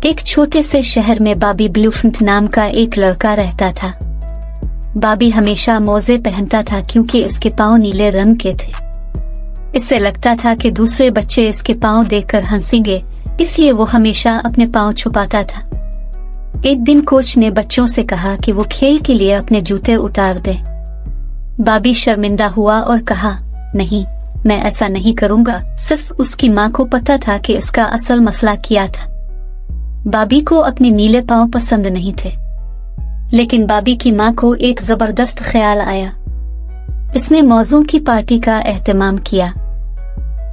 एक छोटे से शहर में बॉबी ब्लूफिंट नाम का एक लड़का रहता था। बॉबी हमेशा मोजे पहनता था क्योंकि इसके पाँव नीले रंग के थे। इससे लगता था कि दूसरे बच्चे इसके पाँव देखकर हंसेंगे, इसलिए वो हमेशा अपने पाँव छुपाता था। एक दिन कोच ने बच्चों से कहा कि वो खेल के लिए अपने जूते उतार दे। बॉबी शर्मिंदा हुआ और कहा, नहीं, मैं ऐसा नहीं करूंगा। सिर्फ उसकी माँ को पता था कि इसका असल मसला क्या था। बॉबी को अपने नीले पाँव पसंद नहीं थे, लेकिन बॉबी की माँ को एक जबरदस्त ख्याल आया। इसने मौजों की पार्टी का एहतमाम किया।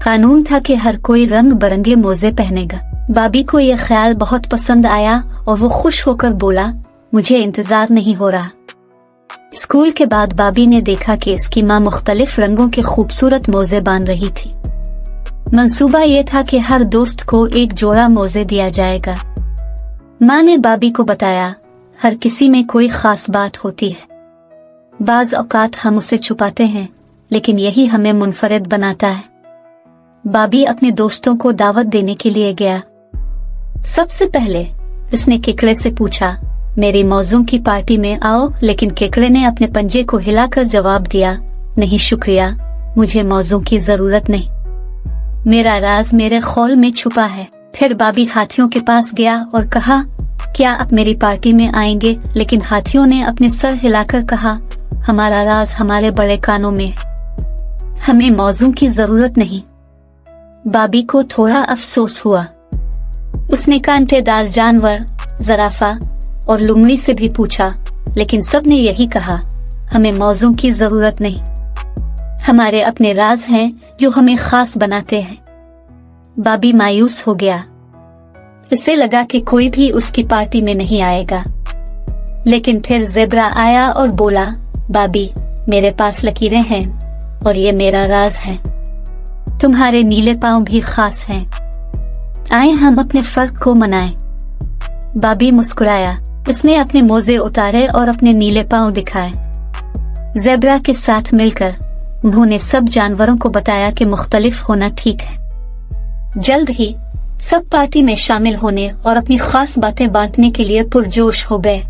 कानून था कि हर कोई रंग बिरंगे मोजे पहनेगा। बॉबी को यह ख्याल बहुत पसंद आया और वो खुश होकर बोला, मुझे इंतजार नहीं हो रहा। स्कूल के बाद बॉबी ने देखा कि इसकी माँ मुख्तलिफ रंगों के खूबसूरत मोजे बांध रही थी। मंसूबा ये था कि हर दोस्त को एक जोड़ा मोजे दिया जाएगा। माँ ने बॉबी को बताया, हर किसी में कोई खास बात होती है। बाज औकात हम उसे छुपाते हैं, लेकिन यही हमें मुनफरिद बनाता है। बॉबी अपने दोस्तों को दावत देने के लिए गया। सबसे पहले उसने केकड़े से पूछा, मेरी मौजों की पार्टी में आओ, लेकिन केकड़े ने अपने पंजे को हिलाकर जवाब दिया, नहीं शुक्रिया, मुझे मौजों की जरूरत नहीं, मेरा राज मेरे खौल में छुपा है। फिर बॉबी हाथियों के पास गया और कहा, क्या आप मेरी पार्टी में आएंगे? लेकिन हाथियों ने अपने सर हिलाकर कहा, हमारा राज हमारे बड़े कानों में है, हमें मौजों की जरूरत नहीं। बॉबी को थोड़ा अफसोस हुआ। उसने कांटेदार जानवर, जराफा और लुमड़ी से भी पूछा, लेकिन सब ने यही कहा, हमें मौजों की जरूरत नहीं, हमारे अपने राज हैं जो हमें खास बनाते हैं। बॉबी मायूस हो गया। इसे लगा कि कोई भी उसकी पार्टी में नहीं आएगा। लेकिन फिर ज़ेब्रा आया और बोला, बॉबी, मेरे पास लकीरें हैं और ये मेरा राज है, तुम्हारे नीले पाँव भी खास हैं, आए हम अपने फर्क को मनाएं। बॉबी मुस्कुराया। उसने अपने मोजे उतारे और अपने नीले पाँव दिखाए। ज़ेब्रा के साथ मिलकर उन्होंने सब जानवरों को बताया कि मुख्तलिफ होना ठीक है। जल्द ही सब पार्टी में शामिल होने और अपनी खास बातें बांटने के लिए पुरजोश हो गए।